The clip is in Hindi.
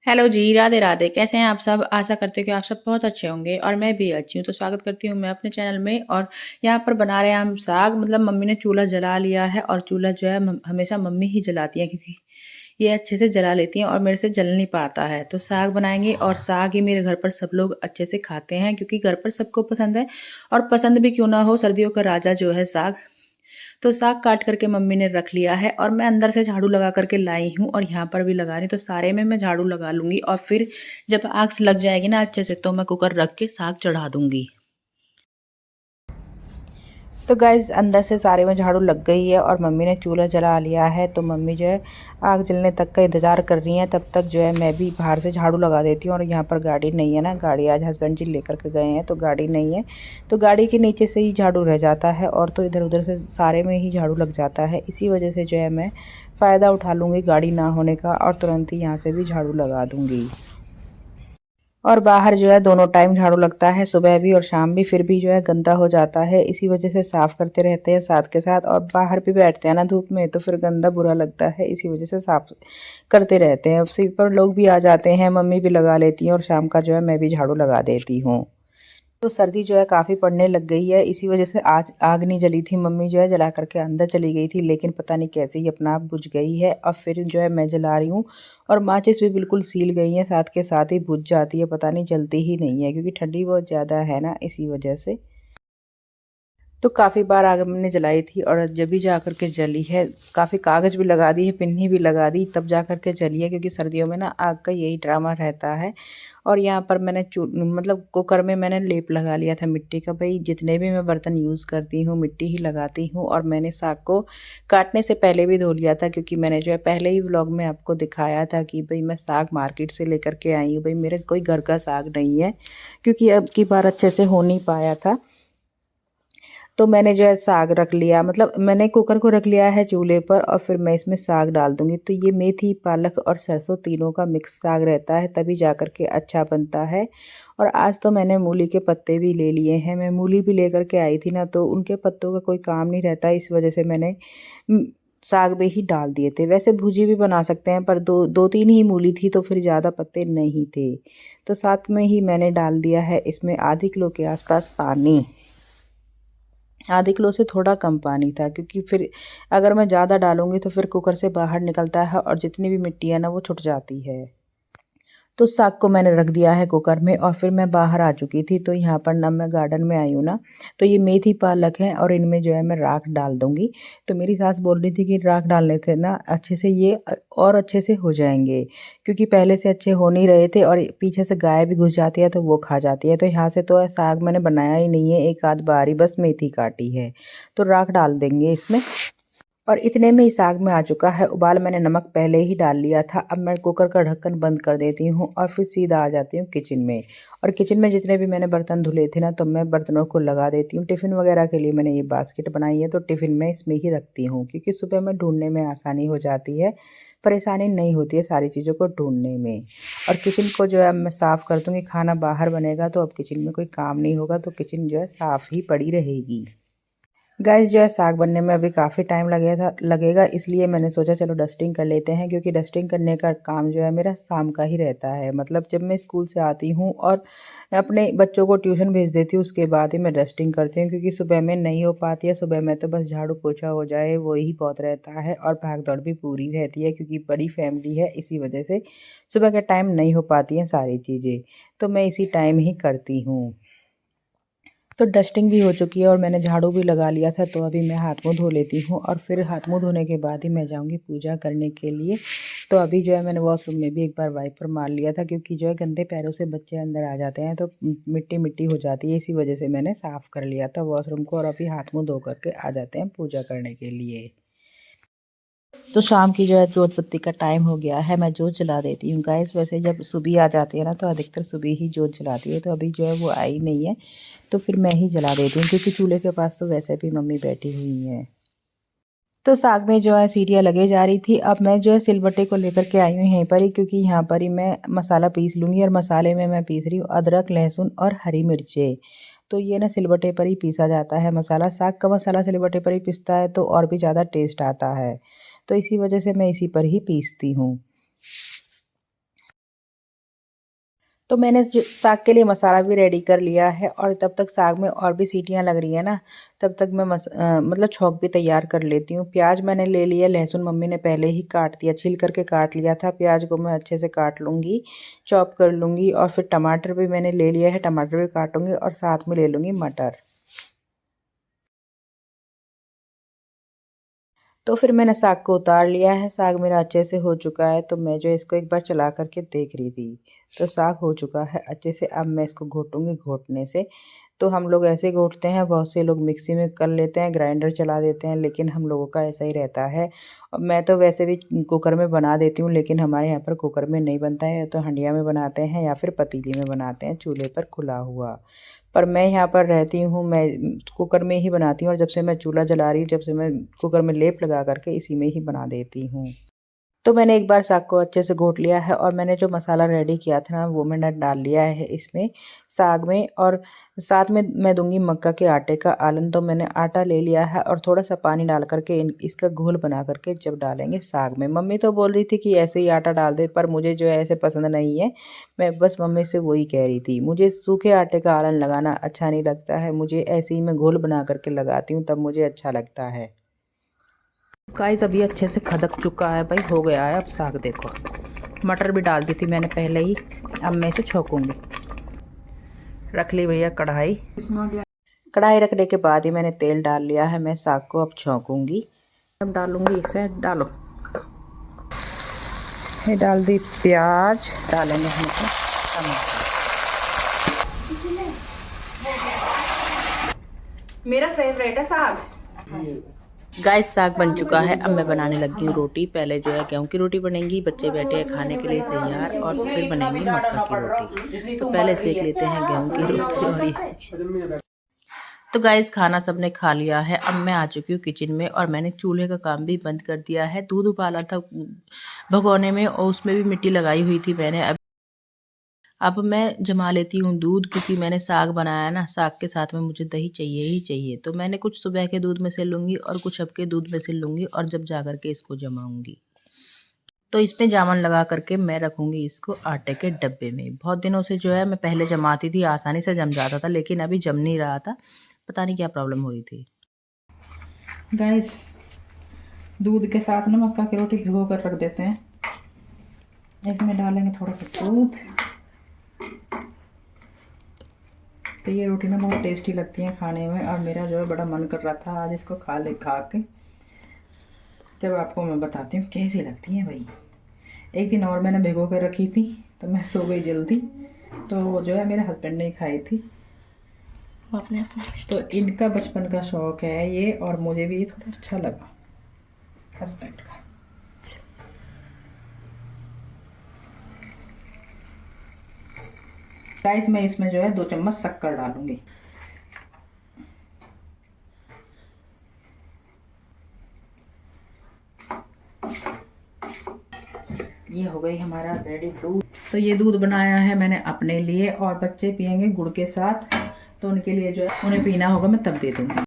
हेलो जी, राधे राधे। कैसे हैं आप सब? आशा करती हूँ कि आप सब बहुत अच्छे होंगे और मैं भी अच्छी हूँ। तो स्वागत करती हूँ मैं अपने चैनल में। और यहाँ पर बना रहे हैं हम साग। मतलब मम्मी ने चूल्हा जला लिया है और चूल्हा जो है हमेशा मम्मी ही जलाती हैं, क्योंकि ये अच्छे से जला लेती हैं और मेरे से जल नहीं पाता है। तो साग बनाएंगे और साग ही मेरे घर पर सब लोग अच्छे से खाते हैं, क्योंकि घर पर सबको पसंद है। और पसंद भी क्यों ना हो, सर्दियों का राजा जो है साग। तो साग काट करके मम्मी ने रख लिया है और मैं अंदर से झाड़ू लगा करके लाई हूँ और यहाँ पर भी लगा रही हूँ। तो सारे में मैं झाड़ू लगा लूँगी और फिर जब आग लग जाएगी ना अच्छे से, तो मैं कुकर रख के साग चढ़ा दूँगी। तो गाइज़ अंदर से सारे में झाड़ू लग गई है और मम्मी ने चूल्हा जला लिया है। तो मम्मी जो है आग जलने तक का इंतज़ार कर रही हैं। तब तक जो है मैं भी बाहर से झाड़ू लगा देती हूँ। और यहाँ पर गाड़ी नहीं है ना, गाड़ी आज हस्बैंड जी लेकर के गए हैं, तो गाड़ी नहीं है। तो गाड़ी के नीचे से ही झाड़ू रह जाता है और तो इधर उधर से सारे में ही झाड़ू लग जाता है। इसी वजह से जो है मैं फ़ायदा उठा लूँगी गाड़ी ना होने का और तुरंत ही यहाँ से भी झाड़ू लगा दूँगी। और बाहर जो है दोनों टाइम झाड़ू लगता है, सुबह भी और शाम भी, फिर भी जो है गंदा हो जाता है। इसी वजह से साफ़ करते रहते हैं साथ के साथ। और बाहर भी बैठते हैं ना धूप में, तो फिर गंदा बुरा लगता है, इसी वजह से साफ़ करते रहते हैं। अब स्वीपर लोग भी आ जाते हैं, मम्मी भी लगा लेती हैं और शाम का जो है मैं भी झाड़ू लगा देती हूँ। तो सर्दी जो है काफ़ी पड़ने लग गई है, इसी वजह से आज आग नहीं जली थी। मम्मी जो है जला करके अंदर चली गई थी, लेकिन पता नहीं कैसे ही अपना आप बुझ गई है। अब फिर जो है मैं जला रही हूँ और माचिस भी बिल्कुल सील गई है, साथ के साथ ही बुझ जाती है, पता नहीं जलती ही नहीं है, क्योंकि ठंडी बहुत ज़्यादा है ना, इसी वजह से। तो काफ़ी बार आग हमने जलाई थी और जब भी जा कर के जली है। काफ़ी कागज़ भी लगा दी है, पिन्नी भी लगा दी, तब जा कर के जली है, क्योंकि सर्दियों में ना आग का यही ड्रामा रहता है। और यहाँ पर मैंने मतलब कुकर में मैंने लेप लगा लिया था मिट्टी का। भाई जितने भी मैं बर्तन यूज़ करती हूँ मिट्टी ही लगाती हूँ। और मैंने साग को काटने से पहले भी धो लिया था, क्योंकि मैंने जो है पहले ही व्लॉग में आपको दिखाया था कि भाई मैं साग मार्केट से लेकर के आई हूँ। भाई मेरे कोई घर का साग नहीं है, क्योंकि अब की बार अच्छे से हो नहीं पाया था। तो मैंने जो है साग रख लिया, मतलब मैंने कुकर को रख लिया है चूल्हे पर और फिर मैं इसमें साग डाल दूँगी। तो ये मेथी, पालक और सरसों तीनों का मिक्स साग रहता है, तभी जा कर के अच्छा बनता है। और आज तो मैंने मूली के पत्ते भी ले लिए हैं। मैं मूली भी लेकर के आई थी ना, तो उनके पत्तों का कोई काम नहीं रहता, इस वजह से मैंने साग में ही डाल दिए थे। वैसे भुजी भी बना सकते हैं, पर दो दो तीन ही मूली थी, तो फिर ज़्यादा पत्ते नहीं थे। तो साथ में ही मैंने डाल दिया है इसमें आधी किलो के आसपास पानी। आधे किलो से थोड़ा कम पानी था, क्योंकि फिर अगर मैं ज़्यादा डालूँगी तो फिर कुकर से बाहर निकलता है और जितनी भी मिट्टी है ना वो छुट जाती है। तो साग को मैंने रख दिया है कुकर में और फिर मैं बाहर आ चुकी थी। तो यहाँ पर ना मैं गार्डन में आई हूँ ना, तो ये मेथी पालक है और इनमें जो है मैं राख डाल दूँगी। तो मेरी सास बोल रही थी कि राख डालने से ना अच्छे से ये और अच्छे से हो जाएँगे, क्योंकि पहले से अच्छे हो नहीं रहे थे और पीछे से गाय भी घुस जाती है तो वो खा जाती है। तो यहाँ से तो साग मैंने बनाया ही नहीं है, एक आध बार ही बस मेथी काटी है। तो राख डाल देंगे इसमें। और इतने में ही साग में आ चुका है उबाल, मैंने नमक पहले ही डाल लिया था। अब मैं कुकर का ढक्कन बंद कर देती हूँ और फिर सीधा आ जाती हूँ किचन में। और किचन में जितने भी मैंने बर्तन धुले थे ना, तो मैं बर्तनों को लगा देती हूँ। टिफ़िन वगैरह के लिए मैंने ये बास्केट बनाई है, तो टिफ़िन में इसमें ही रखती हूँ, क्योंकि सुबह में ढूंढने में आसानी हो जाती है, परेशानी नहीं होती है सारी चीज़ों को ढूंढने में। और किचन को जो है मैं साफ़ कर दूँगी। खाना बाहर बनेगा तो अब किचन में कोई काम नहीं होगा, तो किचन जो है साफ़ ही पड़ी रहेगी। गैस जो है साग बनने में अभी काफ़ी टाइम लगेगा, इसलिए मैंने सोचा चलो डस्टिंग कर लेते हैं, क्योंकि डस्टिंग करने का काम जो है मेरा शाम का ही रहता है। मतलब जब मैं स्कूल से आती हूँ और अपने बच्चों को ट्यूशन भेज देती हूँ, उसके बाद ही मैं डस्टिंग करती हूँ, क्योंकि सुबह में नहीं हो पाती है। सुबह में तो बस झाड़ू पोछा हो जाए वो ही बहुत रहता है और भाग दौड़ भी पूरी रहती है, क्योंकि बड़ी फैमिली है, इसी वजह से सुबह के टाइम नहीं हो पाती हैं सारी चीज़ें। तो मैं इसी टाइम ही करती हूँ। तो डस्टिंग भी हो चुकी है और मैंने झाड़ू भी लगा लिया था। तो अभी मैं हाथ मुँह धो लेती हूँ और फिर हाथ मुँह धोने के बाद ही मैं जाऊँगी पूजा करने के लिए। तो अभी जो है मैंने वॉशरूम में भी एक बार वाइपर मार लिया था, क्योंकि जो है गंदे पैरों से बच्चे अंदर आ जाते हैं तो मिट्टी मिट्टी हो जाती है, इसी वजह से मैंने साफ़ कर लिया था वॉशरूम को। और अभी हाथ मुँह धो करके आ जाते हैं पूजा करने के लिए। तो शाम की जो है जोत बत्ती का टाइम हो गया है, मैं जोत जला देती हूँ गाइस। वैसे जब सुबह आ जाती है ना, तो अधिकतर सुबह ही जोत जलाती है, तो अभी जो है वो आई नहीं है, तो फिर मैं ही जला देती हूँ, क्योंकि चूल्हे के पास तो वैसे भी मम्मी बैठी हुई हैं। तो साग में जो है सीटियाँ लगे जा रही थी। अब मैं जो है सिलबट्टे को लेकर के आई हूँ यहीं पर ही, क्योंकि यहाँ पर ही मैं मसाला पीस लूँगी। और मसाले में मैं पीस रही हूँ अदरक, लहसुन और हरी मिर्चें। तो ये ना सिलबट्टे पर ही पीसा जाता है मसाला। साग का मसाला सिलबट्टे पर ही पिसता है तो और भी ज़्यादा टेस्ट आता है। तो इसी वजह से मैं इसी पर ही पीसती हूँ। तो मैंने जो साग के लिए मसाला भी रेडी कर लिया है और तब तक साग में और भी सीटियां लग रही है ना, तब तक मैं मतलब छौंक भी तैयार कर लेती हूँ। प्याज मैंने ले लिया, लहसुन मम्मी ने पहले ही काट दिया, छील करके काट लिया था। प्याज को मैं अच्छे से काट लूँगी, चॉप कर लूँगी। और फिर टमाटर भी मैंने ले लिया है, टमाटर भी काटूँगी और साथ में ले लूँगी मटर। तो फिर मैंने साग को उतार लिया है, साग मेरा अच्छे से हो चुका है। तो मैं जो इसको एक बार चला करके देख रही थी, तो साग हो चुका है अच्छे से। अब मैं इसको घोटूंगी, घोटने से तो हम लोग ऐसे घोटते हैं, बहुत से लोग मिक्सी में कर लेते हैं, ग्राइंडर चला देते हैं, लेकिन हम लोगों का ऐसा ही रहता है। और मैं तो वैसे भी कुकर में बना देती हूँ, लेकिन हमारे यहाँ पर कुकर में नहीं बनता है, तो हंडिया में बनाते हैं या फिर पतीली में बनाते हैं, चूल्हे पर खुला हुआ। पर मैं यहाँ पर रहती हूँ, मैं कुकर में ही बनाती हूँ। और जब से मैं चूल्हा जला रही हूँ, जब से मैं कुकर में लेप लगा करके इसी में ही बना देती हूँ। तो मैंने एक बार साग को अच्छे से घोट लिया है और मैंने जो मसाला रेडी किया था ना, वो मैंने डाल लिया है इसमें, साग में। और साथ में मैं दूंगी मक्का के आटे का आलन। तो मैंने आटा ले लिया है और थोड़ा सा पानी डाल करके इसका घोल बना करके जब डालेंगे साग में। मम्मी तो बोल रही थी कि ऐसे ही आटा डाल दे, पर मुझे जो है ऐसे पसंद नहीं है। मैं बस मम्मी से वही कह रही थी, मुझे सूखे आटे का आलन लगाना अच्छा नहीं लगता है, मुझे ऐसे ही मैं घोल बना करके लगाती हूँ, तब मुझे अच्छा लगता है। गाइस अभी अच्छे से खदक चुका है भाई, हो गया है। अब साग देखो, मटर भी डाल दी थी मैंने पहले ही। अब मैं इसे छौंकूंगी। रख ली भैया कढ़ाई। कढ़ाई रखने के बाद ही मैंने तेल डाल लिया है, मैं साग को अब छौंकूंगी। अब डालूंगी इसे, डालो, ये डाल दी प्याज, डालेंगे हम इसमें टमाटर। मेरा फेवरेट है साग। गाइस साग बन चुका है, अब मैं बनाने लगी हूँ रोटी। पहले जो है गेहूँ की रोटी बनेगी, बच्चे बैठे हैं खाने के लिए तैयार, और फिर बनेगी मक्का की रोटी। तो पहले सेक लेते हैं गेहूँ की रोटी। और तो गाइस खाना सबने खा लिया है, अब मैं आ चुकी हूँ किचन में और मैंने चूल्हे का काम भी बंद कर दिया है। दूध उबाला था भगोने में और उसमें भी मिट्टी लगाई हुई थी मैंने। अब मैं जमा लेती हूँ दूध, क्योंकि मैंने साग बनाया ना, साग के साथ में मुझे दही चाहिए ही चाहिए। तो मैंने कुछ सुबह के दूध में से लूँगी और कुछ अब के दूध में से लूँगी, और जब जा कर के इसको जमाऊँगी तो इसमें जामन लगा करके मैं रखूँगी इसको आटे के डब्बे में। बहुत दिनों से जो है मैं पहले जमाती थी, आसानी से जम जाता था, लेकिन अभी जम नहीं रहा था, पता नहीं क्या प्रॉब्लम हो रही थी। गाइस दूध के साथ ना मक्का की रोटी भिगो कर रख देते हैं। इसमें डालेंगे थोड़ा सा दूध। तो ये रोटी ना बहुत टेस्टी लगती है खाने में, और मेरा जो है बड़ा मन कर रहा था आज इसको खा के। जब आपको मैं बताती हूँ कैसी लगती है भाई। एक दिन और मैंने भिगो कर रखी थी, तो मैं सो गई जल्दी, तो वो जो है मेरे हस्बैंड ने खाई थी। तो इनका बचपन का शौक है ये, और मुझे भी थोड़ा अच्छा लगा हस्बैंड का। गाइस मैं इसमें जो है 2 चम्मच शक्कर डालूंगी। ये हो गई हमारा रेडी दूध। तो ये दूध बनाया है मैंने अपने लिए, और बच्चे पियेंगे गुड़ के साथ, तो उनके लिए जो है उन्हें पीना होगा, मैं तब दे दूंगी।